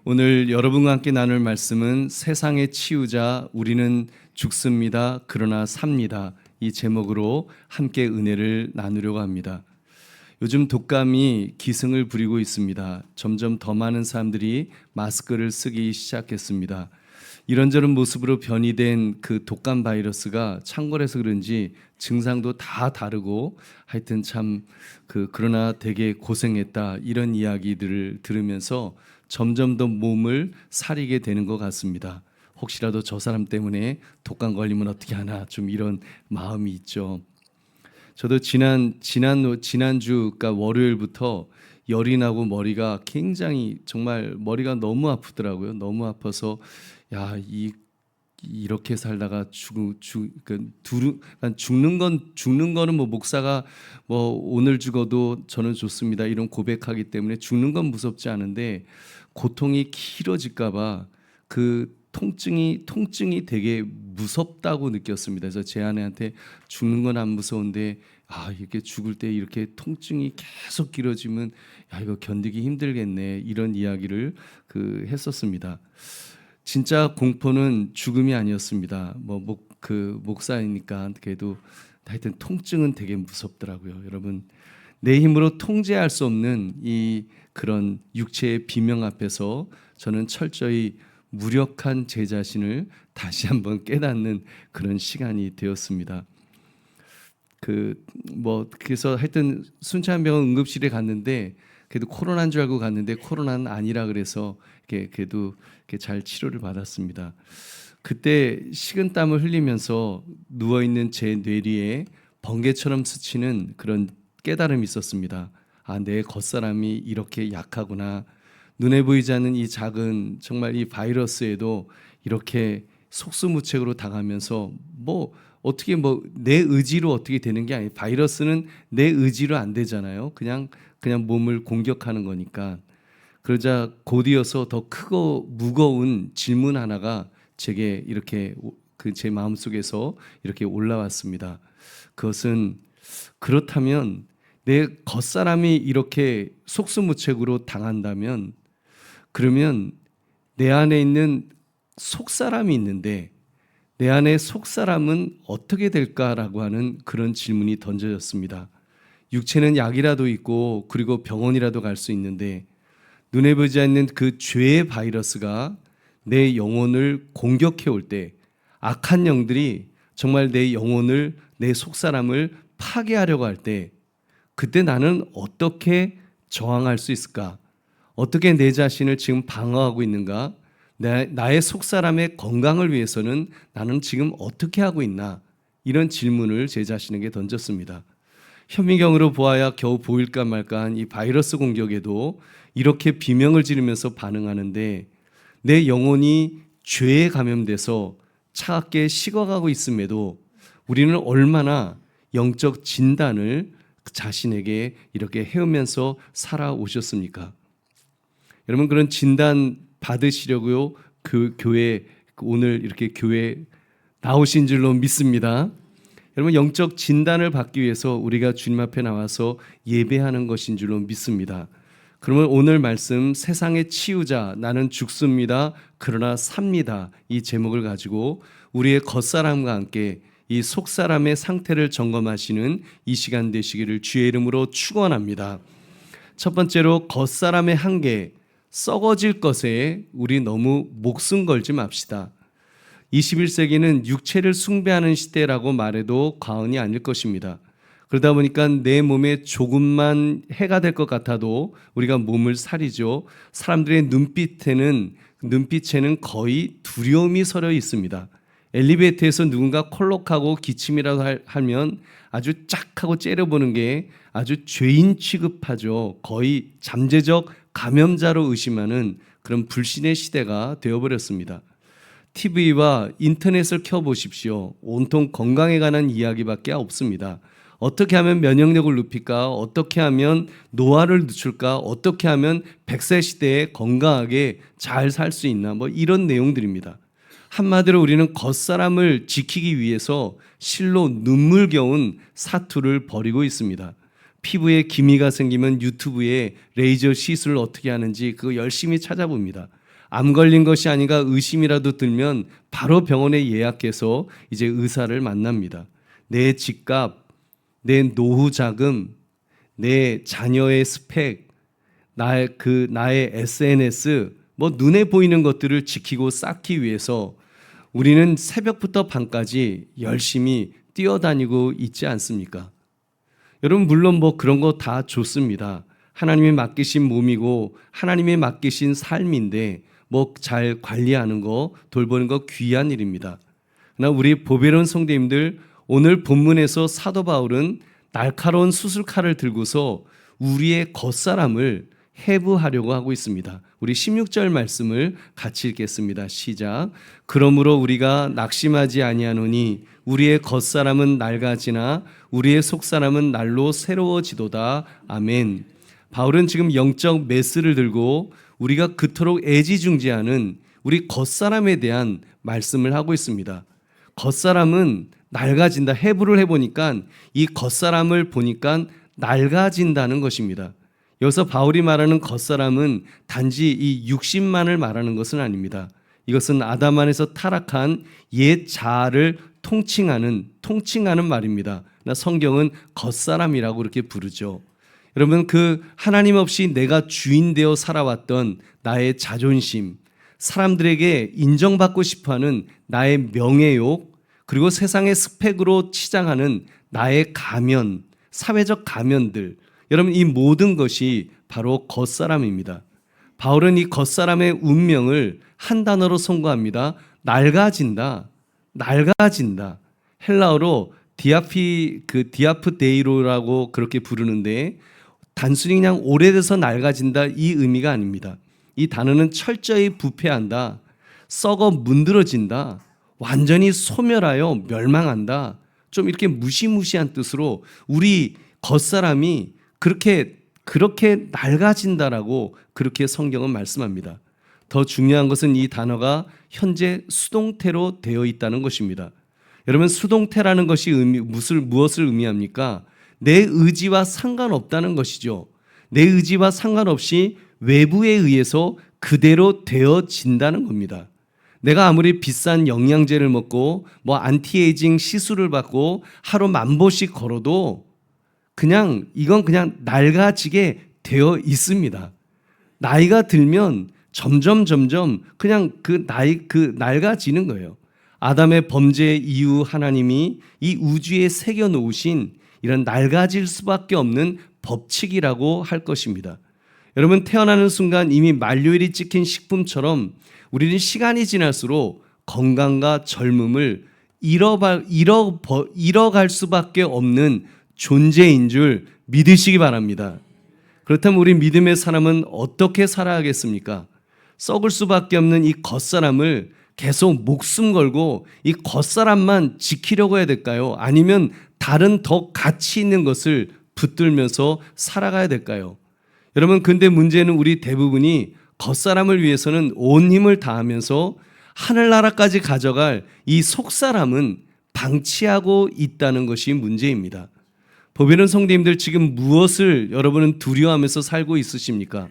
오늘 여러분과 함께 나눌 말씀은 세상의 치유자 우리는 죽습니다. 그러나 삽니다. 이 제목으로 함께 은혜를 나누려고 합니다. 요즘 독감이 기승을 부리고 있습니다. 점점 더 많은 사람들이 마스크를 쓰기 시작했습니다. 이런저런 모습으로 변이된 그 독감 바이러스가 창궐해서 그런지 증상도 다 다르고 하여튼 참 그러나 되게 고생했다 이런 이야기들을 들으면서 점점 더 몸을 사리게 되는 것 같습니다. 혹시라도 저 사람 때문에 독감 걸리면 어떻게 하나 좀 이런 마음이 있죠. 저도 지난주 그러니까 월요일부터 열이 나고 머리가 굉장히 정말 머리가 너무 아프더라고요. 너무 아파서 이렇게 살다가 죽는 거는 뭐 목사가 뭐 오늘 죽어도 저는 좋습니다 이런 고백하기 때문에 죽는 건 무섭지 않은데 고통이 길어질까봐 그 통증이 되게 무섭다고 느꼈습니다. 그래서 제 아내한테 죽는 건 안 무서운데 이렇게 죽을 때 이렇게 통증이 계속 길어지면 이거 견디기 힘들겠네 이런 이야기를 했었습니다. 진짜 공포는 죽음이 아니었습니다. 목사이니까 그래도 하여튼 통증은 되게 무섭더라고요. 여러분, 내 힘으로 통제할 수 없는 이 그런 육체의 비명 앞에서 저는 철저히 무력한 제 자신을 다시 한번 깨닫는 그런 시간이 되었습니다. 그래서 하여튼 순천병원 응급실에 갔는데 그래도 코로나인 줄 알고 갔는데 코로나는 아니라 그래서 그래도 잘 치료를 받았습니다. 그때 식은땀을 흘리면서 누워 있는 제 뇌리에 번개처럼 스치는 그런 깨달음이 있었습니다. 내 겉사람이 이렇게 약하구나. 눈에 보이지 않는 이 작은 정말 이 바이러스에도 이렇게 속수무책으로 당하면서 어떻게 내 의지로 어떻게 되는 게 아니에요. 바이러스는 내 의지로 안 되잖아요. 그냥 몸을 공격하는 거니까. 그러자 곧이어서 더 크고 무거운 질문 하나가 제게 이렇게 제 마음속에서 이렇게 올라왔습니다. 그것은 그렇다면 내 겉사람이 이렇게 속수무책으로 당한다면 그러면 내 안에 있는 속사람이 있는데 내 안에 속사람은 어떻게 될까라고 하는 그런 질문이 던져졌습니다. 육체는 약이라도 있고 그리고 병원이라도 갈 수 있는데 눈에 보이지 않는 그 죄의 바이러스가 내 영혼을 공격해 올 때 악한 영들이 정말 내 영혼을 내 속사람을 파괴하려고 할 때 그때 나는 어떻게 저항할 수 있을까? 어떻게 내 자신을 지금 방어하고 있는가? 나의 속사람의 건강을 위해서는 나는 지금 어떻게 하고 있나? 이런 질문을 제 자신에게 던졌습니다. 현미경으로 보아야 겨우 보일까 말까한 이 바이러스 공격에도 이렇게 비명을 지르면서 반응하는데 내 영혼이 죄에 감염돼서 차갑게 식어가고 있음에도 우리는 얼마나 영적 진단을 자신에게 이렇게 해오면서 살아오셨습니까? 여러분, 그런 진단 받으시려고요 교회 오늘 이렇게 교회 나오신 줄로 믿습니다. 여러분, 영적 진단을 받기 위해서 우리가 주님 앞에 나와서 예배하는 것인 줄로 믿습니다. 그러면 오늘 말씀 세상의 치유자 나는 죽습니다. 그러나 삽니다. 이 제목을 가지고 우리의 겉사람과 함께 이 속사람의 상태를 점검하시는 이 시간 되시기를 주의 이름으로 축원합니다. 첫 번째로 겉사람의 한계, 썩어질 것에 우리 너무 목숨 걸지 맙시다. 21세기는 육체를 숭배하는 시대라고 말해도 과언이 아닐 것입니다. 그러다 보니까 내 몸에 조금만 해가 될 것 같아도 우리가 몸을 사리죠. 사람들의 눈빛에는 거의 두려움이 서려 있습니다. 엘리베이터에서 누군가 콜록하고 기침이라도 하면 아주 짝 하고 째려보는 게 아주 죄인 취급하죠. 거의 잠재적 감염자로 의심하는 그런 불신의 시대가 되어버렸습니다. TV와 인터넷을 켜보십시오. 온통 건강에 관한 이야기밖에 없습니다. 어떻게 하면 면역력을 높일까? 어떻게 하면 노화를 늦출까? 어떻게 하면 100세 시대에 건강하게 잘 살 수 있나? 이런 내용들입니다. 한마디로 우리는 겉사람을 지키기 위해서 실로 눈물겨운 사투를 벌이고 있습니다. 피부에 기미가 생기면 유튜브에 레이저 시술을 어떻게 하는지 그거 열심히 찾아봅니다. 암 걸린 것이 아닌가 의심이라도 들면 바로 병원에 예약해서 이제 의사를 만납니다. 내 집값, 내 노후 자금, 내 자녀의 스펙, 나의 SNS, 뭐 눈에 보이는 것들을 지키고 쌓기 위해서 우리는 새벽부터 밤까지 열심히 뛰어다니고 있지 않습니까? 여러분, 물론 뭐 그런 거 다 좋습니다. 하나님이 맡기신 몸이고 하나님이 맡기신 삶인데 뭐 잘 관리하는 거, 돌보는 거 귀한 일입니다. 그러나 우리 보배로운 성도님들, 오늘 본문에서 사도 바울은 날카로운 수술칼을 들고서 우리의 겉사람을 해부하려고 하고 있습니다. 우리 16절 말씀을 같이 읽겠습니다. 시작. 그러므로 우리가 낙심하지 아니하노니 우리의 겉사람은 낡아지나 우리의 속사람은 날로 새로워지도다. 아멘. 바울은 지금 영적 메스를 들고 우리가 그토록 애지중지하는 우리 겉사람에 대한 말씀을 하고 있습니다. 겉사람은 낡아진다. 해부를 해보니까 이 겉사람을 보니까 낡아진다는 것입니다. 여기서 바울이 말하는 겉사람은 단지 이 육신만을 말하는 것은 아닙니다. 이것은 아담 안에서 타락한 옛 자아를 통칭하는 말입니다. 성경은 겉사람이라고 이렇게 부르죠. 여러분, 그 하나님 없이 내가 주인 되어 살아왔던 나의 자존심, 사람들에게 인정받고 싶어하는 나의 명예욕, 그리고 세상의 스펙으로 치장하는 나의 가면, 사회적 가면들, 여러분, 이 모든 것이 바로 겉사람입니다. 바울은 이 겉사람의 운명을 한 단어로 송구합니다. 낡아진다. 낡아진다. 헬라어로 디아프데이로라고 그렇게 부르는데 단순히 그냥 오래돼서 낡아진다 이 의미가 아닙니다. 이 단어는 철저히 부패한다. 썩어 문드러진다. 완전히 소멸하여 멸망한다. 좀 이렇게 무시무시한 뜻으로 우리 겉사람이 그렇게 낡아진다라고 그렇게 성경은 말씀합니다. 더 중요한 것은 이 단어가 현재 수동태로 되어 있다는 것입니다. 여러분, 수동태라는 것이 무엇을 의미합니까? 내 의지와 상관없다는 것이죠. 내 의지와 상관없이 외부에 의해서 그대로 되어진다는 겁니다. 내가 아무리 비싼 영양제를 먹고 뭐 안티에이징 시술을 받고 하루 10,000보씩 걸어도 이건 그냥 낡아지게 되어 있습니다. 나이가 들면 점점 그냥 낡아지는 거예요. 아담의 범죄 이후 하나님이 이 우주에 새겨 놓으신 이런 낡아질 수밖에 없는 법칙이라고 할 것입니다. 여러분, 태어나는 순간 이미 만료일이 찍힌 식품처럼 우리는 시간이 지날수록 건강과 젊음을 잃어갈 수밖에 없는 존재인 줄 믿으시기 바랍니다. 그렇다면 우리 믿음의 사람은 어떻게 살아야겠습니까? 썩을 수밖에 없는 이 겉사람을 계속 목숨 걸고 이 겉사람만 지키려고 해야 될까요? 아니면 다른 더 가치 있는 것을 붙들면서 살아가야 될까요? 여러분, 근데 문제는 우리 대부분이 겉사람을 위해서는 온 힘을 다하면서 하늘나라까지 가져갈 이 속사람은 방치하고 있다는 것이 문제입니다. 보배로운 성도님들, 지금 무엇을 여러분은 두려워하면서 살고 있으십니까?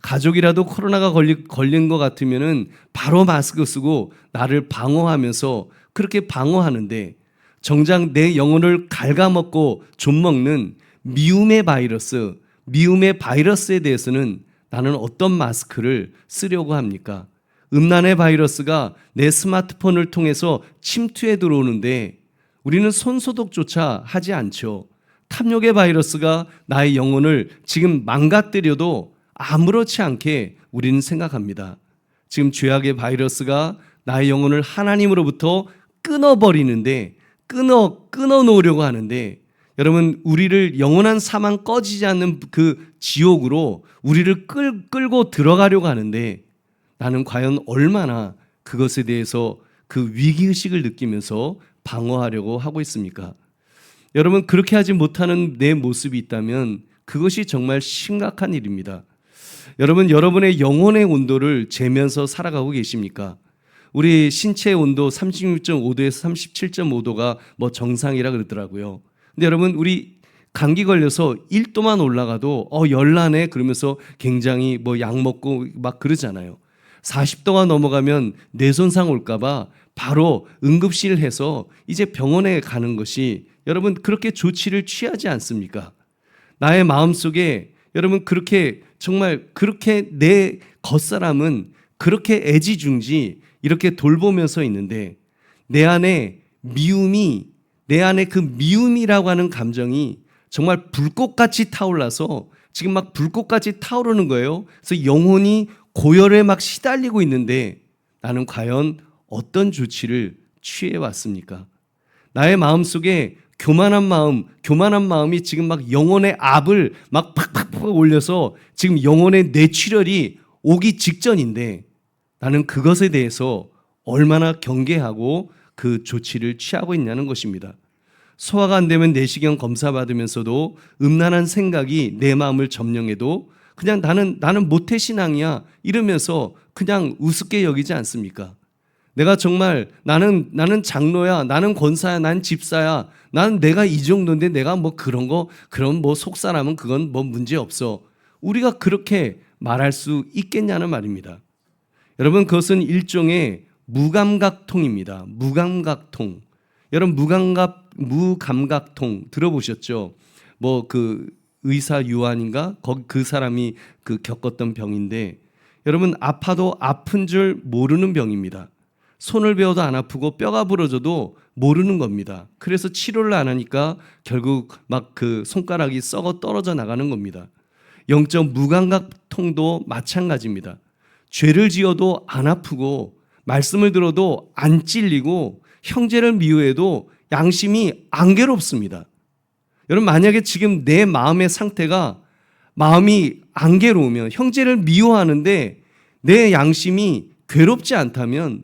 가족이라도 코로나가 걸린 것 같으면은 바로 마스크 쓰고 나를 방어하면서 그렇게 방어하는데, 정작 내 영혼을 갉아먹고 좀먹는 미움의 바이러스에 대해서는 나는 어떤 마스크를 쓰려고 합니까? 음란의 바이러스가 내 스마트폰을 통해서 침투해 들어오는데 우리는 손소독조차 하지 않죠. 탐욕의 바이러스가 나의 영혼을 지금 망가뜨려도 아무렇지 않게 우리는 생각합니다. 지금 죄악의 바이러스가 나의 영혼을 하나님으로부터 끊어버리는데 끊어놓으려고 하는데, 여러분, 우리를 영원한 사망 꺼지지 않는 그 지옥으로 우리를 끌고 들어가려고 하는데 나는 과연 얼마나 그것에 대해서 그 위기의식을 느끼면서 방어하려고 하고 있습니까? 여러분, 그렇게 하지 못하는 내 모습이 있다면 그것이 정말 심각한 일입니다. 여러분, 여러분의 영혼의 온도를 재면서 살아가고 계십니까? 우리 신체의 온도 36.5도에서 37.5도가 뭐 정상이라 그러더라고요. 근데 여러분, 우리 감기 걸려서 1도만 올라가도 열나네 그러면서 굉장히 뭐 약 먹고 막 그러잖아요. 40도가 넘어가면 뇌 손상 올까봐 바로 응급실 해서 이제 병원에 가는 것이 여러분 그렇게 조치를 취하지 않습니까? 나의 마음속에 여러분 그렇게 정말 그렇게 내 겉사람은 그렇게 애지중지 이렇게 돌보면서 있는데 내 안에 미움이 내 안에 그 미움이라고 하는 감정이 정말 불꽃같이 타올라서 지금 막 불꽃같이 타오르는 거예요. 그래서 영혼이 고열에 막 시달리고 있는데 나는 과연 어떤 조치를 취해 왔습니까? 나의 마음속에 교만한 마음이 지금 막 영혼의 압을 막 팍팍팍 올려서 지금 영혼의 뇌출혈이 오기 직전인데 나는 그것에 대해서 얼마나 경계하고 그 조치를 취하고 있냐는 것입니다. 소화가 안 되면 내시경 검사 받으면서도 음란한 생각이 내 마음을 점령해도 그냥 나는 모태신앙이야 이러면서 그냥 우습게 여기지 않습니까? 내가 정말 나는 장로야, 나는 권사야, 난 집사야, 나는 내가 이 정도인데 내가 뭐 그런 뭐 속사람은 그건 뭐 문제 없어. 우리가 그렇게 말할 수 있겠냐는 말입니다. 여러분 그것은 일종의 무감각통입니다. 무감각통. 여러분 무감각통 들어보셨죠? 뭐 그 의사 유한인가 그 사람이 그 겪었던 병인데 여러분 아파도 아픈 줄 모르는 병입니다. 손을 베어도 안 아프고 뼈가 부러져도 모르는 겁니다. 그래서 치료를 안 하니까 결국 막 그 손가락이 썩어 떨어져 나가는 겁니다. 영적 무감각통도 마찬가지입니다. 죄를 지어도 안 아프고 말씀을 들어도 안 찔리고 형제를 미워해도 양심이 안 괴롭습니다. 여러분 만약에 지금 내 마음의 상태가 마음이 안 괴로우면 형제를 미워하는데 내 양심이 괴롭지 않다면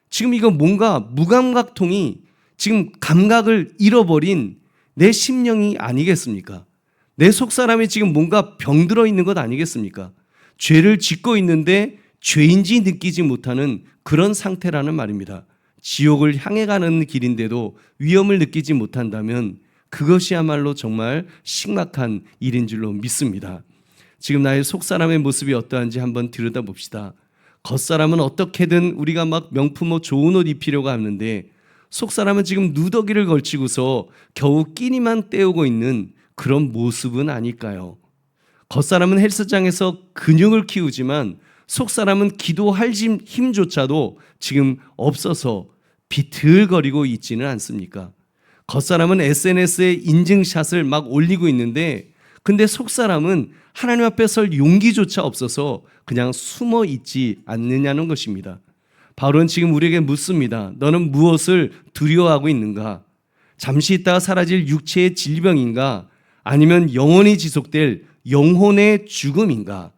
지금 이거 뭔가 무감각통이 지금 감각을 잃어버린 내 심령이 아니겠습니까? 내 속사람이 지금 뭔가 병들어 있는 것 아니겠습니까? 죄를 짓고 있는데 죄인지 느끼지 못하는 그런 상태라는 말입니다. 지옥을 향해 가는 길인데도 위험을 느끼지 못한다면 그것이야말로 정말 심각한 일인 줄로 믿습니다. 지금 나의 속사람의 모습이 어떠한지 한번 들여다봅시다. 겉사람은 어떻게든 우리가 막 명품 옷 좋은 옷 입히려고 하는데 속사람은 지금 누더기를 걸치고서 겨우 끼니만 때우고 있는 그런 모습은 아닐까요? 겉사람은 헬스장에서 근육을 키우지만 속사람은 기도할 힘조차도 지금 없어서 비틀거리고 있지는 않습니까? 겉사람은 SNS에 인증샷을 막 올리고 있는데 근데 속사람은 하나님 앞에 설 용기조차 없어서 그냥 숨어 있지 않느냐는 것입니다. 바울은 지금 우리에게 묻습니다. 너는 무엇을 두려워하고 있는가? 잠시 있다가 사라질 육체의 질병인가? 아니면 영원히 지속될 영혼의 죽음인가?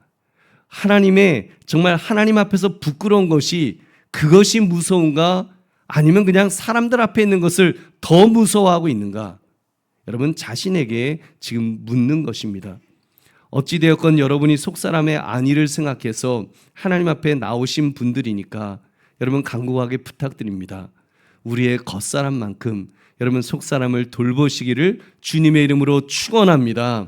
정말 하나님 앞에서 부끄러운 것이 그것이 무서운가? 아니면 그냥 사람들 앞에 있는 것을 더 무서워하고 있는가? 여러분 자신에게 지금 묻는 것입니다. 어찌되었건 여러분이 속사람의 안위를 생각해서 하나님 앞에 나오신 분들이니까 여러분 간곡하게 부탁드립니다. 우리의 겉사람만큼 여러분 속사람을 돌보시기를 주님의 이름으로 축원합니다.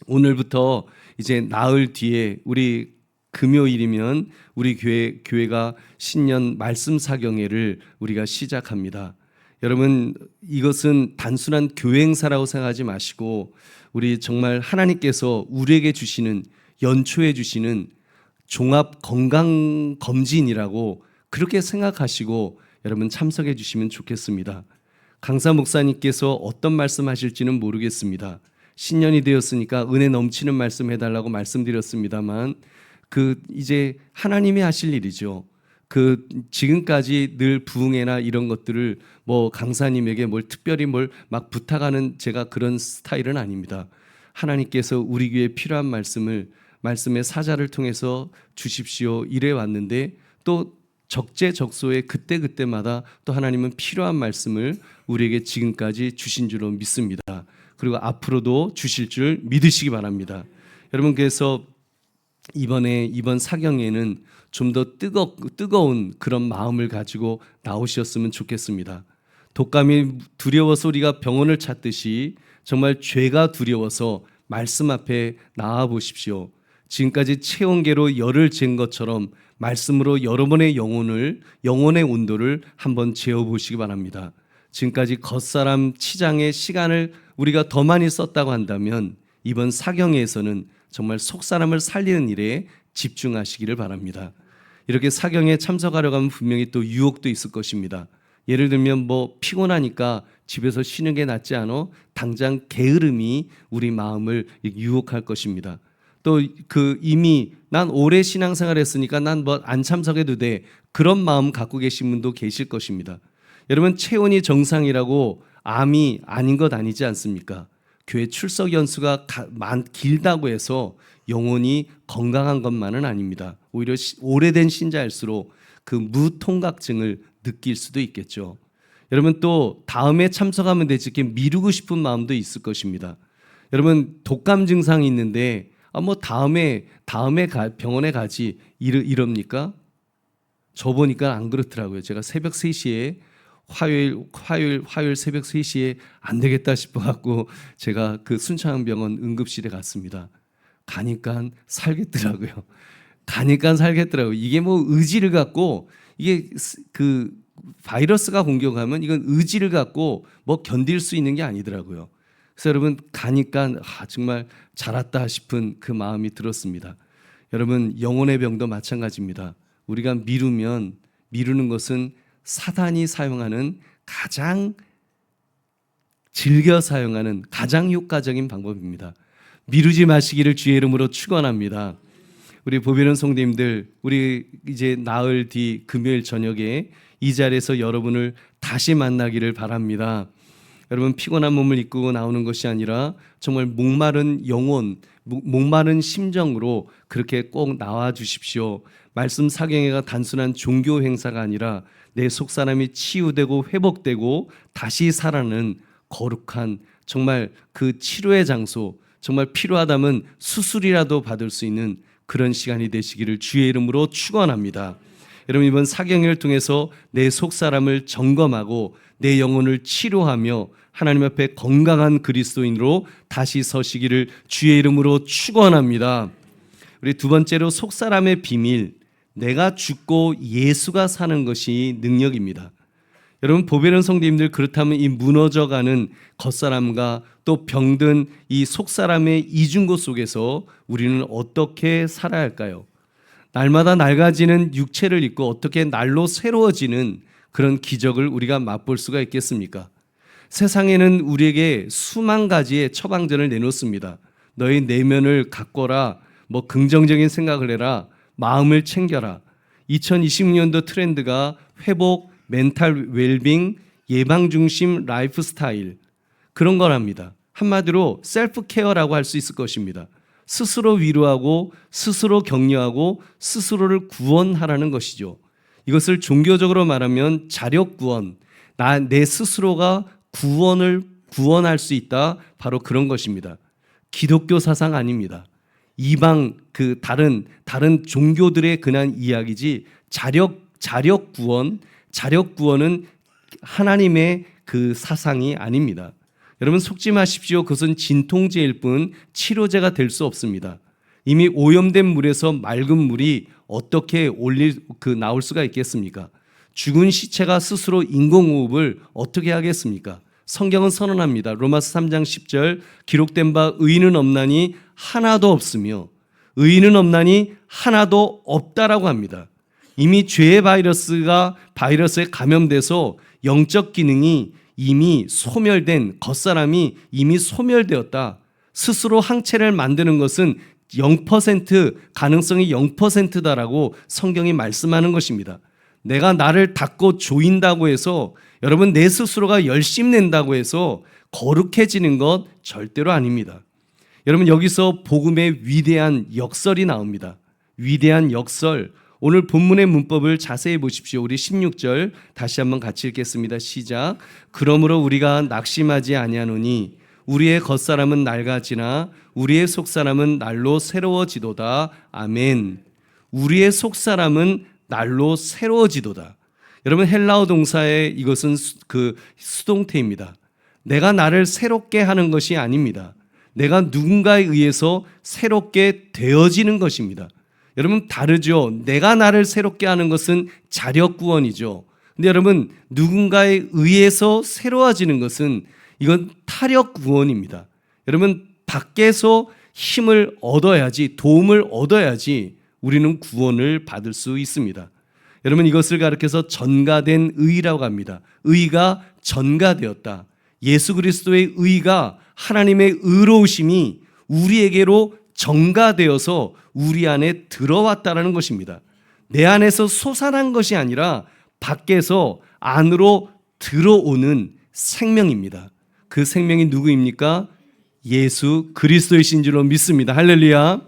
오늘부터 이제 나흘 뒤에 우리 금요일이면 우리 교회가 신년 말씀 사경회를 우리가 시작합니다. 여러분 이것은 단순한 교회 행사라고 생각하지 마시고 우리 정말 하나님께서 우리에게 주시는 연초해 주시는 종합 건강 검진이라고 그렇게 생각하시고 여러분 참석해 주시면 좋겠습니다. 강사 목사님께서 어떤 말씀 하실지는 모르겠습니다. 신년이 되었으니까 은혜 넘치는 말씀 해달라고 말씀드렸습니다만 이제 하나님이 하실 일이죠. 지금까지 늘 부흥회나 이런 것들을 뭐 강사님에게 특별히 막 부탁하는 제가 그런 스타일은 아닙니다. 하나님께서 우리 교회에 필요한 말씀의 사자를 통해서 주십시오 이래 왔는데 또 적재적소에 그때마다 또 하나님은 필요한 말씀을 우리에게 지금까지 주신 줄로 믿습니다. 그리고 앞으로도 주실 줄 믿으시기 바랍니다. 여러분 그래서 이번 사경에는 좀 더 뜨거운 그런 마음을 가지고 나오셨으면 좋겠습니다. 독감이 두려워서 우리가 병원을 찾듯이 정말 죄가 두려워서 말씀 앞에 나와 보십시오. 지금까지 체온계로 열을 잰 것처럼 말씀으로 여러분의 영혼의 온도를 한번 재어보시기 바랍니다. 지금까지 겉사람 치장의 시간을 우리가 더 많이 썼다고 한다면 이번 사경에서는 정말 속사람을 살리는 일에 집중하시기를 바랍니다. 이렇게 사경에 참석하려고 하면 분명히 또 유혹도 있을 것입니다. 예를 들면 피곤하니까 집에서 쉬는 게 낫지 않아? 당장 게으름이 우리 마음을 유혹할 것입니다. 또 이미 난 오래 신앙생활 했으니까 난 안 참석해도 돼. 그런 마음 갖고 계신 분도 계실 것입니다. 여러분, 체온이 정상이라고 암이 아닌 것 아니지 않습니까? 교회 출석 연수가 길다고 해서 영혼이 건강한 것만은 아닙니다. 오히려 오래된 신자일수록 그 무통각증을 느낄 수도 있겠죠. 여러분, 또 다음에 참석하면 되지 이렇게 미루고 싶은 마음도 있을 것입니다. 여러분, 독감 증상이 있는데 다음에 병원에 가지 이럽니까? 저 보니까 안 그렇더라고요. 제가 새벽 3시에 화요일 새벽 3시에 안 되겠다 싶어갖고 제가 그 순창병원 응급실에 갔습니다. 가니까 살겠더라고요. 이게 의지를 갖고, 이게 그 바이러스가 공격하면 이건 의지를 갖고 견딜 수 있는 게 아니더라고요. 그래서 여러분, 가니까 정말 잘 왔다 싶은 그 마음이 들었습니다. 여러분, 영혼의 병도 마찬가지입니다. 우리가 미루는 것은 사단이 사용하는 가장 즐겨 사용하는 가장 효과적인 방법입니다. 미루지 마시기를 주의 이름으로 축원합니다. 우리 보배는 성도님들, 우리 이제 나흘 뒤 금요일 저녁에 이 자리에서 여러분을 다시 만나기를 바랍니다. 여러분, 피곤한 몸을 이끌고 나오는 것이 아니라 정말 목마른 영혼, 목마른 심정으로 그렇게 꼭 나와 주십시오. 말씀 사경회가 단순한 종교 행사가 아니라 내 속사람이 치유되고 회복되고 다시 살아나는 거룩한 정말 그 치료의 장소, 정말 필요하다면 수술이라도 받을 수 있는 그런 시간이 되시기를 주의 이름으로 축원합니다. 여러분, 이번 사경회를 통해서 내 속사람을 점검하고 내 영혼을 치료하며 하나님 앞에 건강한 그리스도인으로 다시 서시기를 주의 이름으로 축원합니다. 우리 두 번째로 속사람의 비밀, 내가 죽고 예수가 사는 것이 능력입니다. 여러분, 보배는 성도님들, 그렇다면 이 무너져가는 겉사람과 또 병든 이 속사람의 이중고 속에서 우리는 어떻게 살아야 할까요? 날마다 낡아지는 육체를 입고 어떻게 날로 새로워지는 그런 기적을 우리가 맛볼 수가 있겠습니까? 세상에는 우리에게 수만 가지의 처방전을 내놓습니다. 너의 내면을 가꿔라, 긍정적인 생각을 해라, 마음을 챙겨라. 2026년도 트렌드가 회복, 멘탈 웰빙, 예방 중심 라이프 스타일, 그런 거랍니다. 한마디로 셀프 케어라고 할 수 있을 것입니다. 스스로 위로하고 스스로 격려하고 스스로를 구원하라는 것이죠. 이것을 종교적으로 말하면 자력 구원, 내 스스로가 구원할 수 있다, 바로 그런 것입니다. 기독교 사상 아닙니다. 이방 다른 종교들의 근한 이야기지 자력 구원은 하나님의 그 사상이 아닙니다. 여러분, 속지 마십시오. 그것은 진통제일 뿐 치료제가 될 수 없습니다. 이미 오염된 물에서 맑은 물이 어떻게 나올 수가 있겠습니까? 죽은 시체가 스스로 인공호흡을 어떻게 하겠습니까? 성경은 선언합니다. 로마서 3장 10절, 기록된 바 의인은 없나니 하나도 없으며 의인은 없나니 하나도 없다라고 합니다. 이미 죄의 바이러스에 감염돼서 영적 기능이 이미 소멸된, 겉사람이 이미 소멸되었다. 스스로 항체를 만드는 것은 0%, 가능성이 0%다라고 성경이 말씀하는 것입니다. 내가 나를 닦고 조인다고 해서, 여러분, 내 스스로가 열심 낸다고 해서 거룩해지는 것 절대로 아닙니다. 여러분, 여기서 복음의 위대한 역설이 나옵니다. 위대한 역설. 오늘 본문의 문법을 자세히 보십시오. 우리 16절 다시 한번 같이 읽겠습니다. 시작. 그러므로 우리가 낙심하지 아니하노니 우리의 겉사람은 낡아지나 우리의 속사람은 날로 새로워지도다. 아멘. 우리의 속사람은 날로 새로워지도다. 여러분, 헬라어 동사의 이것은 그 수동태입니다. 내가 나를 새롭게 하는 것이 아닙니다. 내가 누군가에 의해서 새롭게 되어지는 것입니다. 여러분 다르죠. 내가 나를 새롭게 하는 것은 자력 구원이죠. 근데 여러분 누군가에 의해서 새로워지는 것은 이건 타력 구원입니다. 여러분 밖에서 힘을 얻어야지, 도움을 얻어야지 우리는 구원을 받을 수 있습니다. 여러분 이것을 가르쳐서 전가된 의라고 합니다. 의가 전가되었다. 예수 그리스도의 의가 하나님의 의로우심이 우리에게로 전가되어서 우리 안에 들어왔다라는 것입니다. 내 안에서 솟아난 것이 아니라 밖에서 안으로 들어오는 생명입니다. 그 생명이 누구입니까? 예수 그리스도이신 줄로 믿습니다. 할렐루야.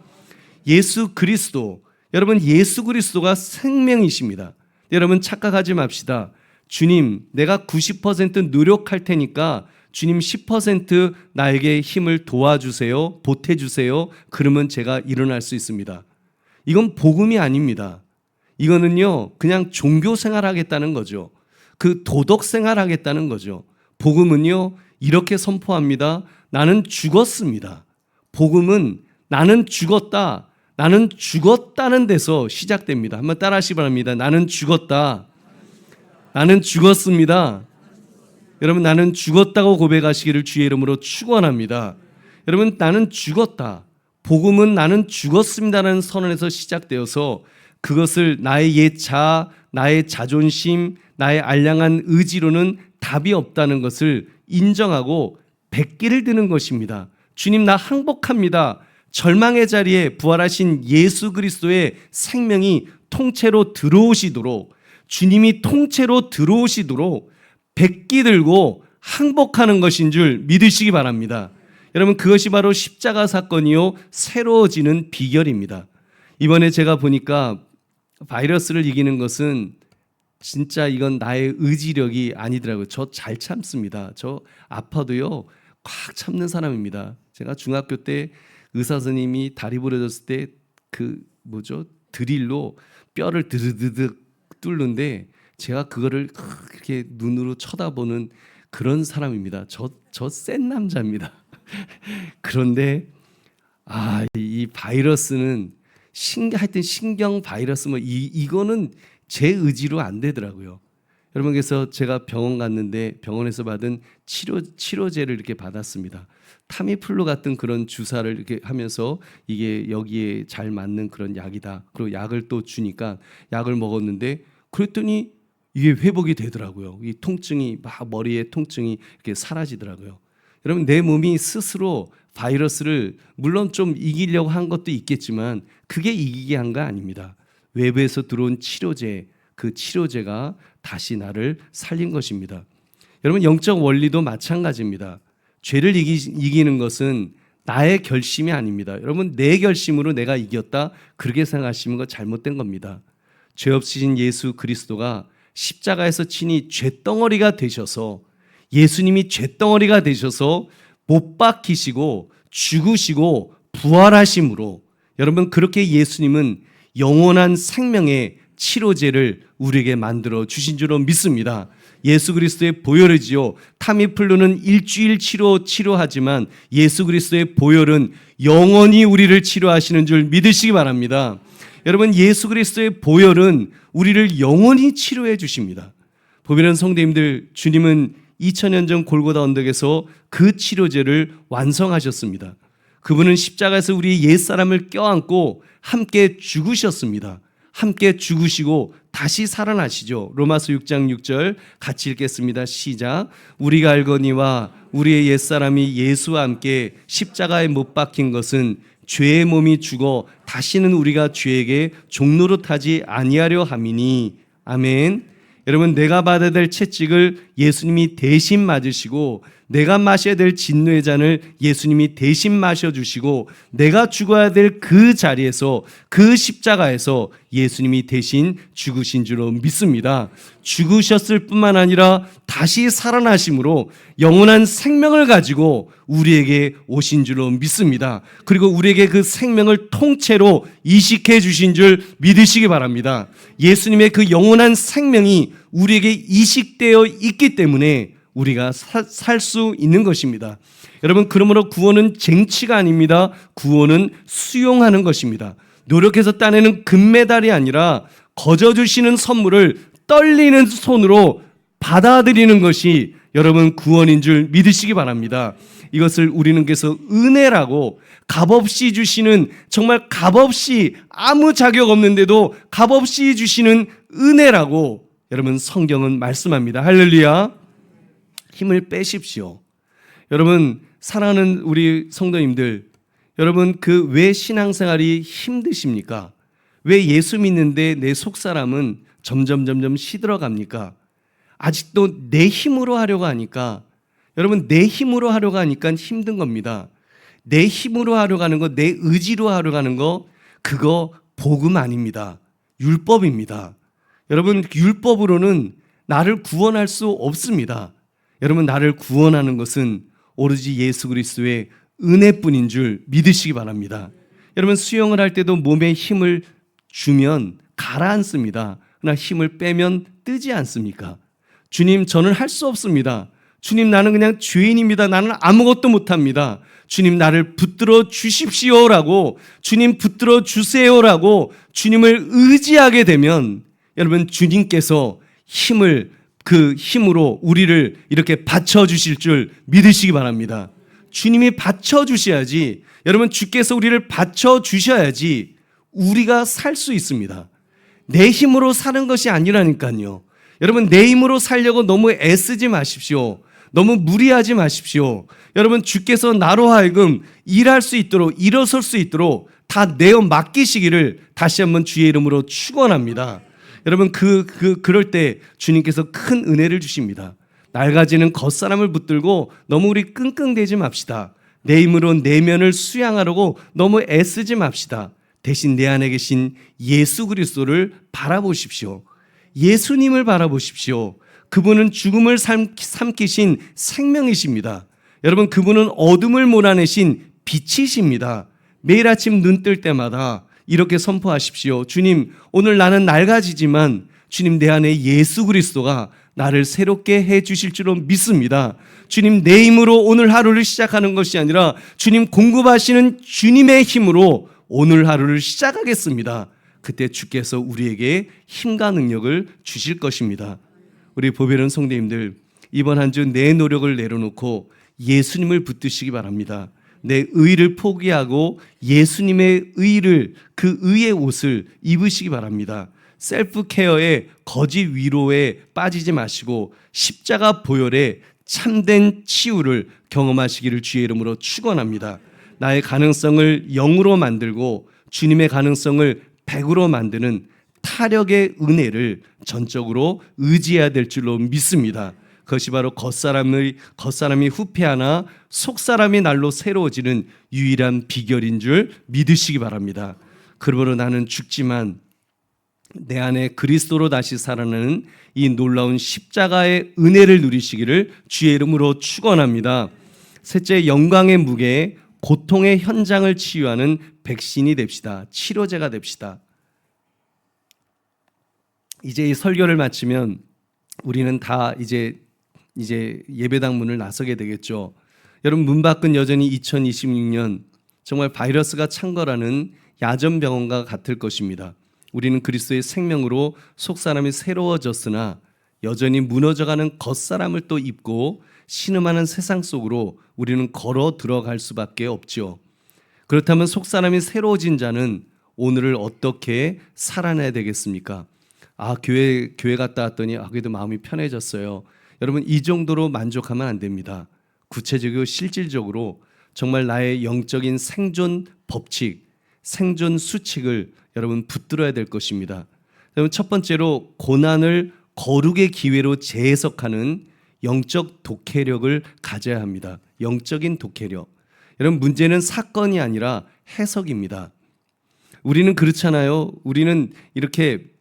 예수 그리스도, 여러분 예수 그리스도가 생명이십니다. 여러분 착각하지 맙시다. 주님 내가 90% 노력할 테니까 주님 10% 나에게 힘을 도와주세요, 보태주세요. 그러면 제가 일어날 수 있습니다. 이건 복음이 아닙니다. 이거는요 그냥 종교 생활하겠다는 거죠. 그 도덕 생활하겠다는 거죠. 복음은요 이렇게 선포합니다. 나는 죽었습니다. 복음은 나는 죽었다. 나는 죽었다는 데서 시작됩니다. 한번 따라하시기 바랍니다. 나는 죽었다. 나는 죽었습니다. 여러분 나는 죽었다고 고백하시기를 주의 이름으로 축원합니다. 여러분 나는 죽었다. 복음은 나는 죽었습니다라는 선언에서 시작되어서 그것을 나의 옛 자아, 나의 자존심, 나의 알량한 의지로는 답이 없다는 것을 인정하고 백기를 드는 것입니다. 주님 나 항복합니다. 절망의 자리에 부활하신 예수 그리스도의 생명이 통째로 들어오시도록, 주님이 통째로 들어오시도록 백기 들고 항복하는 것인 줄 믿으시기 바랍니다. 여러분 그것이 바로 십자가 사건이요 새로워지는 비결입니다. 이번에 제가 보니까 바이러스를 이기는 것은 진짜 이건 나의 의지력이 아니더라고요. 저 잘 참습니다. 저 아파도요 꽉 참는 사람입니다. 제가 중학교 때 의사 선생님이 다리 부러졌을 때 그 드릴로 뼈를 드드드득 뚫는데 제가 그거를 이렇게 눈으로 쳐다보는 그런 사람입니다. 저 센 남자입니다. 그런데 이 바이러스는 하여튼 신경 바이러스 이거는 제 의지로 안 되더라고요. 여러분 그래서 제가 병원 갔는데 병원에서 받은 치료제를 이렇게 받았습니다. 타미플루 같은 그런 주사를 이렇게 하면서 이게 여기에 잘 맞는 그런 약이다. 그리고 약을 또 주니까 약을 먹었는데 그랬더니 이게 회복이 되더라고요. 이 통증이 막 머리에 통증이 이렇게 사라지더라고요. 여러분 내 몸이 스스로 바이러스를 물론 좀 이기려고 한 것도 있겠지만 그게 이기게 한 거 아닙니다. 외부에서 들어온 치료제, 그 치료제가 다시 나를 살린 것입니다. 여러분 영적 원리도 마찬가지입니다. 죄를 이기는 것은 나의 결심이 아닙니다. 여러분 내 결심으로 내가 이겼다 그렇게 생각하시는 거 잘못된 겁니다. 죄 없으신 예수 그리스도가 십자가에서 친히 죄덩어리가 되셔서 예수님이 죄덩어리가 되셔서 못 박히시고 죽으시고 부활하심으로 여러분 그렇게 예수님은 영원한 생명의 치료제를 우리에게 만들어 주신 줄로 믿습니다. 예수 그리스도의 보혈이지요. 타미플루는 일주일 치료하지만 예수 그리스도의 보혈은 영원히 우리를 치료하시는 줄 믿으시기 바랍니다. 여러분 예수 그리스도의 보혈은 우리를 영원히 치료해 주십니다. 보배는 성도님들, 주님은 2000년 전 골고다 언덕에서 그 치료제를 완성하셨습니다. 그분은 십자가에서 우리의 옛사람을 껴안고 함께 죽으셨습니다. 함께 죽으시고 다시 살아나시죠. 로마서 6장 6절 같이 읽겠습니다. 시작. 우리가 알거니와 우리의 옛사람이 예수와 함께 십자가에 못 박힌 것은 죄의 몸이 죽어 다시는 우리가 죄에게 종노릇하지 아니하려 함이니. 아멘. 여러분 내가 받아야 될 채찍을 예수님이 대신 맞으시고 내가 마셔야 될 진노의 잔을 예수님이 대신 마셔주시고 내가 죽어야 될 그 자리에서 그 십자가에서 예수님이 대신 죽으신 줄로 믿습니다. 죽으셨을 뿐만 아니라 다시 살아나심으로 영원한 생명을 가지고 우리에게 오신 줄로 믿습니다. 그리고 우리에게 그 생명을 통째로 이식해 주신 줄 믿으시기 바랍니다. 예수님의 그 영원한 생명이 우리에게 이식되어 있기 때문에 우리가 살 수 있는 것입니다. 여러분, 그러므로 구원은 쟁취가 아닙니다. 구원은 수용하는 것입니다. 노력해서 따내는 금메달이 아니라 거저 주시는 선물을 떨리는 손으로 받아들이는 것이 여러분 구원인 줄 믿으시기 바랍니다. 이것을 우리는 그래서 은혜라고, 값없이 주시는, 정말 값없이, 아무 자격 없는데도 값없이 주시는 은혜라고 여러분 성경은 말씀합니다. 할렐루야. 힘을 빼십시오. 여러분, 사랑하는 우리 성도님들, 여러분 그 왜 신앙생활이 힘드십니까? 왜 예수 믿는데 내 속사람은 점점 시들어갑니까? 아직도 내 힘으로 하려고 하니까, 여러분 내 힘으로 하려고 하니까 힘든 겁니다. 내 힘으로 하려고 하는 거, 내 의지로 하려고 하는 거, 그거 복음 아닙니다. 율법입니다. 여러분, 율법으로는 나를 구원할 수 없습니다. 여러분, 나를 구원하는 것은 오로지 예수 그리스도의 은혜뿐인 줄 믿으시기 바랍니다. 여러분, 수영을 할 때도 몸에 힘을 주면 가라앉습니다. 그러나 힘을 빼면 뜨지 않습니까? 주님, 저는 할 수 없습니다. 주님, 나는 그냥 죄인입니다. 나는 아무것도 못합니다. 주님, 나를 붙들어 주십시오라고, 주님 붙들어 주세요라고 주님을 의지하게 되면 여러분, 주님께서 그 힘으로 우리를 이렇게 받쳐주실 줄 믿으시기 바랍니다. 주님이 받쳐주셔야지, 여러분 주께서 우리를 받쳐주셔야지 우리가 살 수 있습니다. 내 힘으로 사는 것이 아니라니까요. 여러분, 내 힘으로 살려고 너무 애쓰지 마십시오. 너무 무리하지 마십시오. 여러분, 주께서 나로 하여금 일할 수 있도록, 일어설 수 있도록 다 내어 맡기시기를 다시 한번 주의 이름으로 축원합니다. 여러분, 그럴 때 주님께서 큰 은혜를 주십니다. 낡아지는 겉사람을 붙들고 너무 우리 끙끙대지 맙시다. 내 힘으로 내면을 수양하려고 너무 애쓰지 맙시다. 대신 내 안에 계신 예수 그리스도를 바라보십시오. 예수님을 바라보십시오. 그분은 죽음을 삼키신 생명이십니다. 여러분, 그분은 어둠을 몰아내신 빛이십니다. 매일 아침 눈 뜰 때마다 이렇게 선포하십시오. 주님, 오늘 나는 낡아지지만 주님, 내 안에 예수 그리스도가 나를 새롭게 해 주실 줄로 믿습니다. 주님, 내 힘으로 오늘 하루를 시작하는 것이 아니라 주님 공급하시는 주님의 힘으로 오늘 하루를 시작하겠습니다. 그때 주께서 우리에게 힘과 능력을 주실 것입니다. 우리 보배로운 성도님들, 이번 한 주 내 노력을 내려놓고 예수님을 붙드시기 바랍니다. 내 의를 포기하고 예수님의 의를, 그 의의 옷을 입으시기 바랍니다. 셀프 케어에 거짓 위로에 빠지지 마시고 십자가 보혈에 참된 치유를 경험하시기를 주의 이름으로 축원합니다. 나의 가능성을 0으로 만들고 주님의 가능성을 100으로 만드는 타력의 은혜를 전적으로 의지해야 될 줄로 믿습니다. 그것이 바로 겉사람이 후패하나 속사람이 날로 새로워지는 유일한 비결인 줄 믿으시기 바랍니다. 그러므로 나는 죽지만 내 안에 그리스도로 다시 살아나는 이 놀라운 십자가의 은혜를 누리시기를 주의 이름으로 축원합니다. 셋째, 영광의 무게, 고통의 현장을 치유하는 백신이 됩시다. 치료제가 됩시다. 이제 이 설교를 마치면 우리는 다 이제 예배당 문을 나서게 되겠죠. 여러분, 문 밖은 여전히 2026년 정말 바이러스가 창궐하는 야전병원과 같을 것입니다. 우리는 그리스도의 생명으로 속사람이 새로워졌으나 여전히 무너져가는 겉사람을 또 입고 신음하는 세상 속으로 우리는 걸어 들어갈 수밖에 없죠. 그렇다면 속사람이 새로워진 자는 오늘을 어떻게 살아내야 되겠습니까? 교회 갔다 왔더니 그래도 마음이 편해졌어요. 여러분, 이 정도로 만족하면 안 됩니다. 구체적이고 실질적으로 정말 나의 영적인 생존 법칙, 생존 수칙을 여러분 붙들어야 될 것입니다. 여러분, 첫 번째로 고난을 거룩의 기회로 재해석하는 영적 독해력을 가져야 합니다. 영적인 독해력. 여러분, 문제는 사건이 아니라 해석입니다. 우리는 그렇잖아요. 우리는 이렇게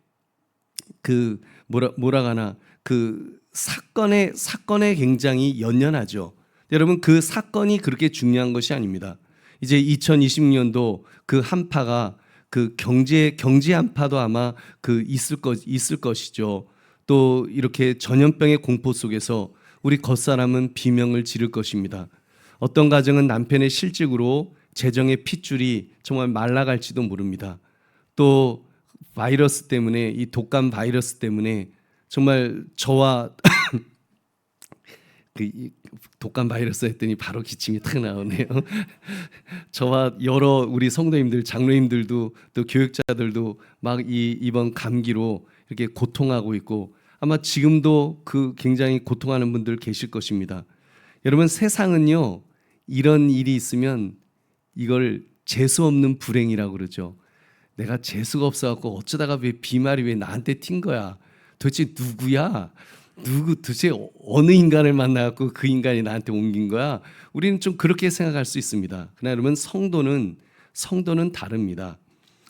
사건에 굉장히 연연하죠. 여러분, 그 사건이 그렇게 중요한 것이 아닙니다. 이제 2020년도 그 한파가 그 경제 한파도 아마 있을 것이죠. 또 이렇게 전염병의 공포 속에서 우리 겉사람은 비명을 지를 것입니다. 어떤 가정은 남편의 실직으로 재정의 핏줄이 정말 말라갈지도 모릅니다. 또 바이러스 때문에, 이 독감 바이러스 때문에 정말 저와 독감 바이러스 했더니 바로 기침이 탁 나오네요. 저와 여러 우리 성도님들, 장로님들도 또 교육자들도 막 이번 감기로 이렇게 고통하고 있고, 아마 지금도 그 굉장히 고통하는 분들 계실 것입니다. 여러분, 세상은요, 이런 일이 있으면 이걸 재수 없는 불행이라고 그러죠. 내가 재수가 없어갖고 어쩌다가 왜 비말이 왜 나한테 튄 거야? 도대체 누구야? 도대체 어느 인간을 만나갖고 그 인간이 나한테 옮긴 거야? 우리는 좀 그렇게 생각할 수 있습니다. 그러나 여러분, 성도는 다릅니다.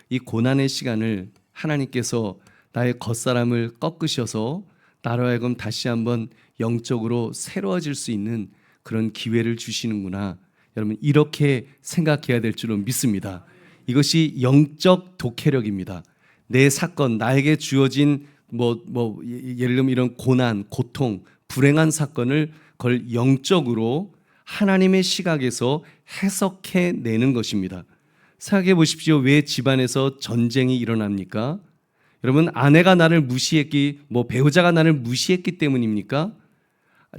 이 고난의 시간을 하나님께서 나의 겉사람을 꺾으셔서 나로 하여금 다시 한번 영적으로 새로워질 수 있는 그런 기회를 주시는구나. 여러분, 이렇게 생각해야 될 줄로 믿습니다. 이것이 영적 독해력입니다. 내 사건, 나에게 주어진 예를 들면 이런 고난, 고통, 불행한 사건을 그걸 영적으로 하나님의 시각에서 해석해 내는 것입니다. 생각해 보십시오. 왜 집안에서 전쟁이 일어납니까? 여러분, 아내가 나를 무시했기, 배우자가 나를 무시했기 때문입니까?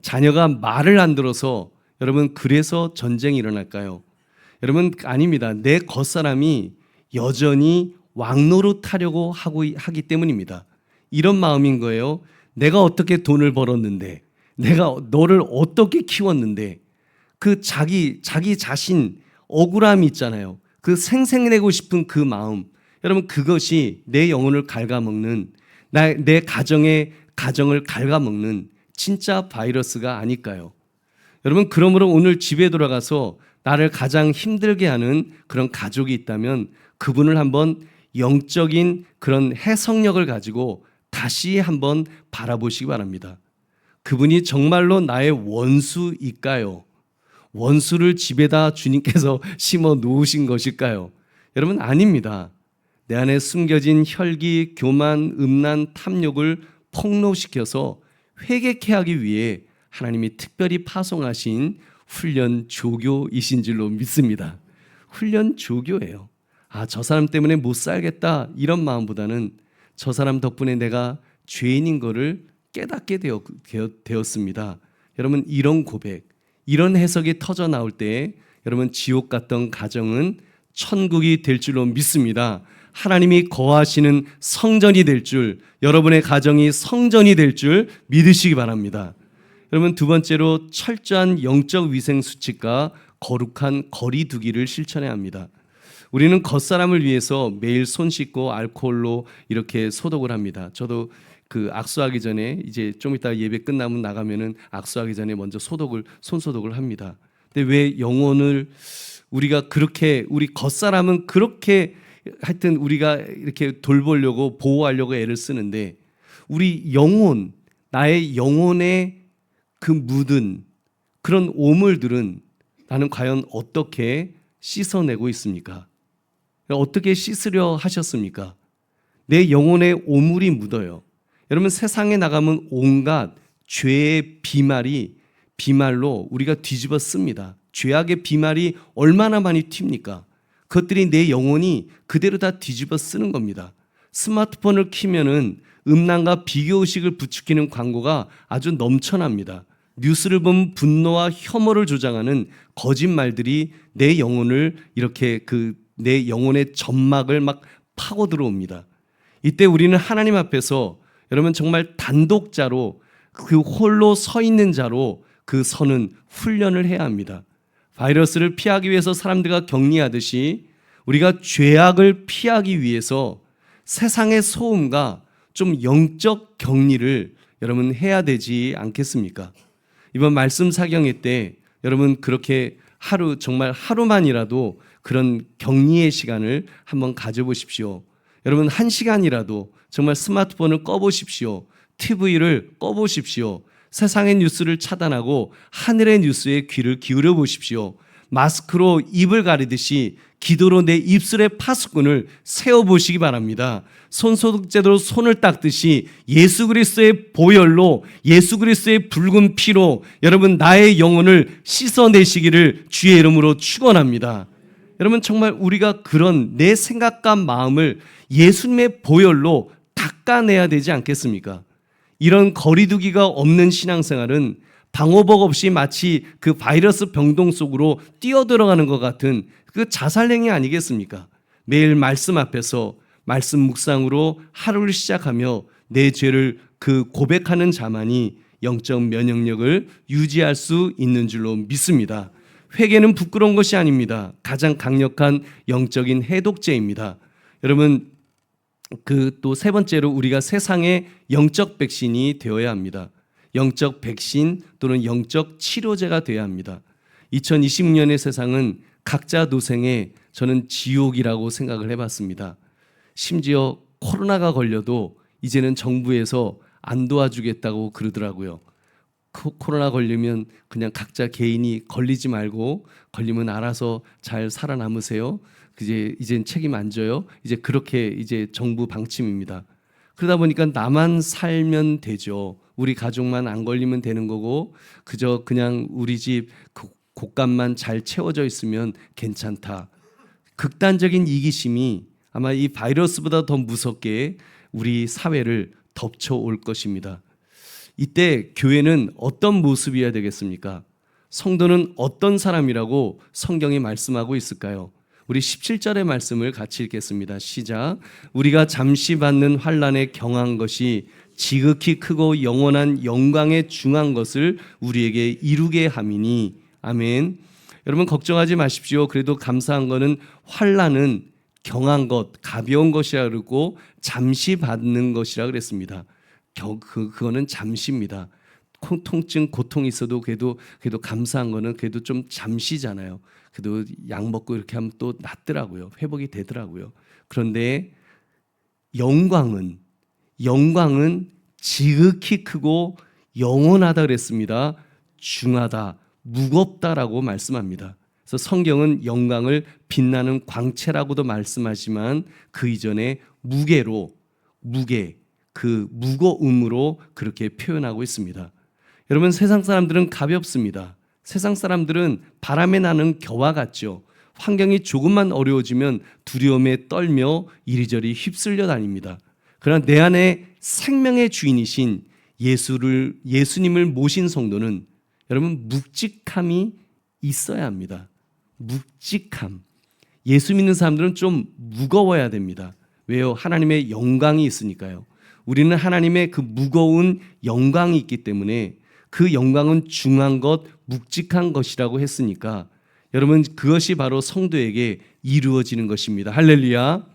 자녀가 말을 안 들어서 여러분 그래서 전쟁이 일어날까요? 여러분, 아닙니다. 내 겉사람이 여전히 왕노릇하려고 하기 때문입니다. 이런 마음인 거예요. 내가 어떻게 돈을 벌었는데, 내가 너를 어떻게 키웠는데, 그 자기 자신 억울함이 있잖아요. 그 생색내고 싶은 그 마음, 여러분, 그것이 내 영혼을 갉아먹는, 내 가정을 갉아먹는 진짜 바이러스가 아닐까요? 여러분, 그러므로 오늘 집에 돌아가서 나를 가장 힘들게 하는 그런 가족이 있다면 그분을 한번 영적인 그런 해석력을 가지고 다시 한번 바라보시기 바랍니다. 그분이 정말로 나의 원수일까요? 원수를 집에다 주님께서 심어 놓으신 것일까요? 여러분, 아닙니다. 내 안에 숨겨진 혈기, 교만, 음란, 탐욕을 폭로시켜서 회개케 하기 위해 하나님이 특별히 파송하신 훈련 조교이신 줄로 믿습니다. 훈련 조교예요. 저 사람 때문에 못 살겠다 이런 마음보다는 저 사람 덕분에 내가 죄인인 거를 깨닫게 되었습니다. 여러분, 이런 고백, 이런 해석이 터져 나올 때 여러분, 지옥 같던 가정은 천국이 될 줄로 믿습니다. 하나님이 거하시는 성전이 될 줄, 여러분의 가정이 성전이 될 줄 믿으시기 바랍니다. 여러분, 두 번째로 철저한 영적 위생 수칙과 거룩한 거리 두기를 실천해야 합니다. 우리는 겉사람을 위해서 매일 손 씻고 알코올로 이렇게 소독을 합니다. 저도 그 악수하기 전에 이제 좀 이따 예배 끝나면 나가면은 악수하기 전에 먼저 손 소독을 합니다. 근데 왜 영혼을 우리가 그렇게, 우리 겉사람은 그렇게 하여튼 우리가 이렇게 돌보려고 보호하려고 애를 쓰는데, 우리 영혼, 나의 영혼의 그 묻은 그런 오물들은 나는 과연 어떻게 씻어내고 있습니까? 어떻게 씻으려 하셨습니까? 내 영혼에 오물이 묻어요. 여러분, 세상에 나가면 온갖 죄의 비말로 우리가 뒤집어 씁니다. 죄악의 비말이 얼마나 많이 튑니까? 그것들이 내 영혼이 그대로 다 뒤집어 쓰는 겁니다. 스마트폰을 켜면은 음란과 비교의식을 부추기는 광고가 아주 넘쳐납니다. 뉴스를 보면 분노와 혐오를 조장하는 거짓말들이 내 영혼을 이렇게 내 영혼의 점막을 막 파고 들어옵니다. 이때 우리는 하나님 앞에서 여러분 정말 단독자로, 그 홀로 서 있는 자로 그 서는 훈련을 해야 합니다. 바이러스를 피하기 위해서 사람들과 격리하듯이 우리가 죄악을 피하기 위해서 세상의 소음과 좀 영적 격리를 여러분 해야 되지 않겠습니까? 이번 말씀 사경회 때 여러분 그렇게 정말 하루만이라도 그런 격리의 시간을 한번 가져보십시오. 여러분 1시간이라도 정말 스마트폰을 꺼보십시오. TV를 꺼보십시오. 세상의 뉴스를 차단하고 하늘의 뉴스에 귀를 기울여 보십시오. 마스크로 입을 가리듯이 기도로 내 입술의 파수꾼을 세워보시기 바랍니다. 손소독제로 손을 닦듯이 예수 그리스도의 보혈로, 예수 그리스도의 붉은 피로 여러분 나의 영혼을 씻어내시기를 주의 이름으로 축원합니다. 여러분 정말 우리가 그런 내 생각과 마음을 예수님의 보혈로 닦아내야 되지 않겠습니까? 이런 거리두기가 없는 신앙생활은 방호복 없이 마치 그 바이러스 병동 속으로 뛰어들어가는 것 같은 그 자살행위 아니겠습니까? 매일 말씀 앞에서 말씀 묵상으로 하루를 시작하며 내 죄를 그 고백하는 자만이 영적 면역력을 유지할 수 있는 줄로 믿습니다. 회개는 부끄러운 것이 아닙니다. 가장 강력한 영적인 해독제입니다. 여러분 그 또 세 번째로 우리가 세상의 영적 백신이 되어야 합니다. 영적 백신 또는 영적 치료제가 되어야 합니다. 2020년의 세상은 각자 도생의 저는 지옥이라고 생각을 해봤습니다. 심지어 코로나가 걸려도 이제는 정부에서 안 도와주겠다고 그러더라고요. 코로나 걸리면 그냥 각자 개인이 걸리지 말고 걸리면 알아서 잘 살아남으세요. 이젠 책임 안 져요. 이제 그렇게 이제 정부 방침입니다. 그러다 보니까 나만 살면 되죠. 우리 가족만 안 걸리면 되는 거고 그저 그냥 우리 집 곳간만 잘 채워져 있으면 괜찮다. 극단적인 이기심이 아마 이 바이러스보다 더 무섭게 우리 사회를 덮쳐올 것입니다. 이때 교회는 어떤 모습이어야 되겠습니까? 성도는 어떤 사람이라고 성경이 말씀하고 있을까요? 우리 17절의 말씀을 같이 읽겠습니다. 시작. 우리가 잠시 받는 환난에 경한 것이 지극히 크고 영원한 영광에 중한 것을 우리에게 이루게 함이니. 아멘. 여러분 걱정하지 마십시오. 그래도 감사한 거는 환난은 경한 것, 가벼운 것이라 그러고 잠시 받는 것이라 그랬습니다. 그거는 잠시입니다. 통증, 고통이 있어도 그래도 감사한 거는 그래도 좀 잠시잖아요. 그래도 약 먹고 이렇게 하면 또 낫더라고요. 회복이 되더라고요. 그런데 영광은 지극히 크고 영원하다 그랬습니다. 중하다, 무겁다라고 말씀합니다. 그래서 성경은 영광을 빛나는 광채라고도 말씀하지만 그 이전에 무게, 그 무거움으로 그렇게 표현하고 있습니다. 여러분 세상 사람들은 가볍습니다. 세상 사람들은 바람에 나는 겨와 같죠. 환경이 조금만 어려워지면 두려움에 떨며 이리저리 휩쓸려 다닙니다. 그러나 내 안에 생명의 주인이신 예수님을 모신 성도는 여러분 묵직함이 있어야 합니다. 묵직함. 예수 믿는 사람들은 좀 무거워야 됩니다. 왜요? 하나님의 영광이 있으니까요. 우리는 하나님의 그 무거운 영광이 있기 때문에 그 영광은 중한 것, 묵직한 것이라고 했으니까 여러분 그것이 바로 성도에게 이루어지는 것입니다. 할렐루야.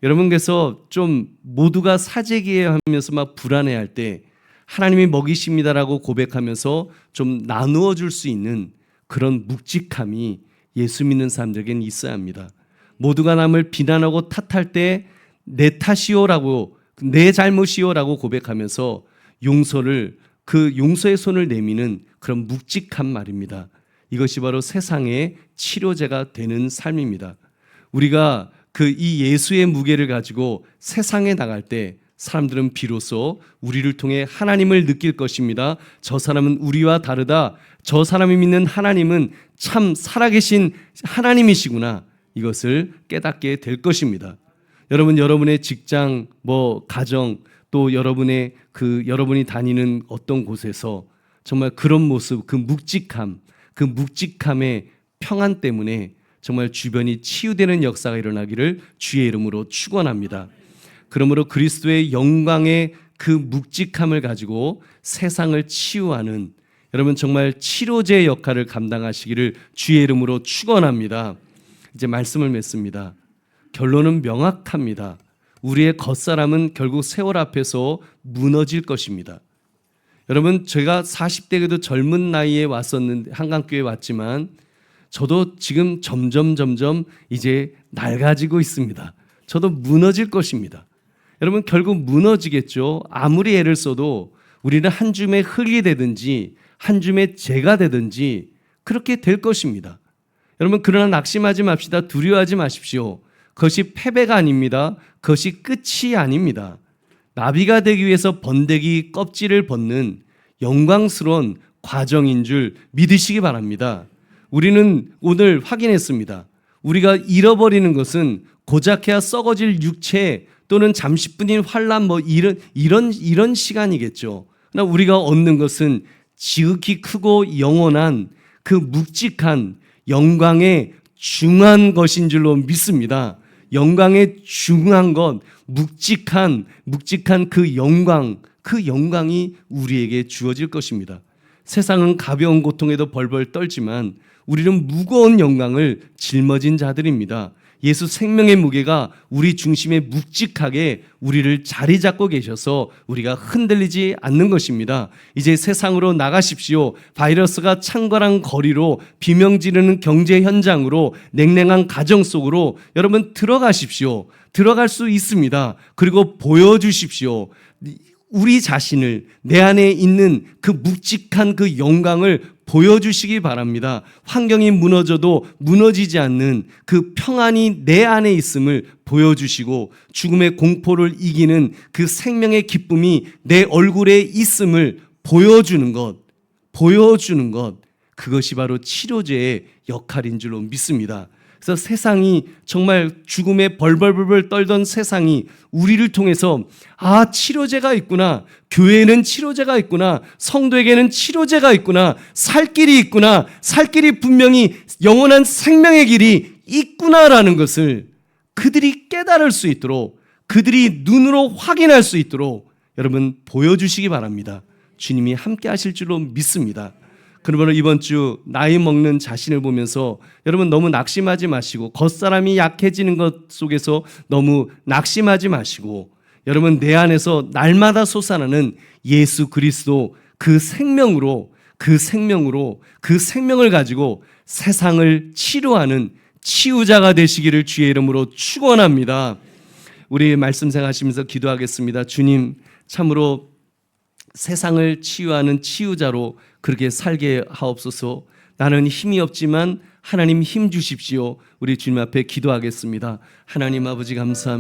여러분 그래서 좀 모두가 사재기에 하면서 막 불안해할 때 하나님이 먹이십니다라고 고백하면서 좀 나누어 줄 수 있는 그런 묵직함이 예수 믿는 사람들에게는 있어야 합니다. 모두가 남을 비난하고 탓할 때 내 탓이요라고 내 잘못이요라고 고백하면서 그 용서의 손을 내미는 그런 묵직한 말입니다. 이것이 바로 세상의 치료제가 되는 삶입니다. 우리가 이 예수의 무게를 가지고 세상에 나갈 때 사람들은 비로소 우리를 통해 하나님을 느낄 것입니다. 저 사람은 우리와 다르다. 저 사람이 믿는 하나님은 참 살아계신 하나님이시구나. 이것을 깨닫게 될 것입니다. 여러분, 여러분의 직장, 가정, 또 여러분이 다니는 어떤 곳에서 정말 그런 모습, 그 묵직함의 평안 때문에 정말 주변이 치유되는 역사가 일어나기를 주의 이름으로 축원합니다. 그러므로 그리스도의 영광의 그 묵직함을 가지고 세상을 치유하는 여러분 정말 치료제 역할을 감당하시기를 주의 이름으로 축원합니다. 이제 말씀을 맺습니다. 결론은 명확합니다. 우리의 겉사람은 결국 세월 앞에서 무너질 것입니다. 여러분 제가 40대에도 젊은 나이에 왔었는데 한강교회에 왔지만 저도 지금 점점 이제 낡아지고 있습니다. 저도 무너질 것입니다. 여러분 결국 무너지겠죠. 아무리 애를 써도 우리는 한 줌의 흙이 되든지 한 줌의 재가 되든지 그렇게 될 것입니다. 여러분, 그러나 낙심하지 맙시다. 두려워하지 마십시오. 그것이 패배가 아닙니다. 그것이 끝이 아닙니다. 나비가 되기 위해서 번데기 껍질을 벗는 영광스러운 과정인 줄 믿으시기 바랍니다. 우리는 오늘 확인했습니다. 우리가 잃어버리는 것은 고작해야 썩어질 육체 또는 잠시뿐인 환란 이런 시간이겠죠. 그러나 우리가 얻는 것은 지극히 크고 영원한 그 묵직한 영광의 중한 것인 줄로 믿습니다. 영광의 중한 것, 묵직한 그 영광이 우리에게 주어질 것입니다. 세상은 가벼운 고통에도 벌벌 떨지만 우리는 무거운 영광을 짊어진 자들입니다. 예수 생명의 무게가 우리 중심에 묵직하게 우리를 자리 잡고 계셔서 우리가 흔들리지 않는 것입니다. 이제 세상으로 나가십시오. 바이러스가 창궐한 거리로, 비명 지르는 경제 현장으로, 냉랭한 가정 속으로 여러분 들어가십시오. 들어갈 수 있습니다. 그리고 보여주십시오. 우리 자신을, 내 안에 있는 그 묵직한 그 영광을 보여주시기 바랍니다. 환경이 무너져도 무너지지 않는 그 평안이 내 안에 있음을 보여주시고, 죽음의 공포를 이기는 그 생명의 기쁨이 내 얼굴에 있음을 보여주는 것, 그것이 바로 치료제의 역할인 줄로 믿습니다. 그래서 세상이 정말 죽음에 벌벌벌 떨던 세상이 우리를 통해서 치료제가 있구나, 교회에는 치료제가 있구나, 성도에게는 치료제가 있구나, 살 길이 있구나, 살 길이 분명히 영원한 생명의 길이 있구나라는 것을 그들이 깨달을 수 있도록, 그들이 눈으로 확인할 수 있도록 여러분 보여주시기 바랍니다. 주님이 함께 하실 줄로 믿습니다. 그러므로 이번 주 나이 먹는 자신을 보면서 여러분 너무 낙심하지 마시고, 겉사람이 약해지는 것 속에서 너무 낙심하지 마시고, 여러분 내 안에서 날마다 솟아나는 예수 그리스도 그 생명을 가지고 세상을 치료하는 치유자가 되시기를 주의 이름으로 축원합니다. 우리 말씀 생각하시면서 기도하겠습니다. 주님, 참으로 세상을 치유하는 치유자로 그렇게 살게 하옵소서. 나는 힘이 없지만 하나님 힘 주십시오. 우리 주님 앞에 기도하겠습니다. 하나님 아버지 감사합니다.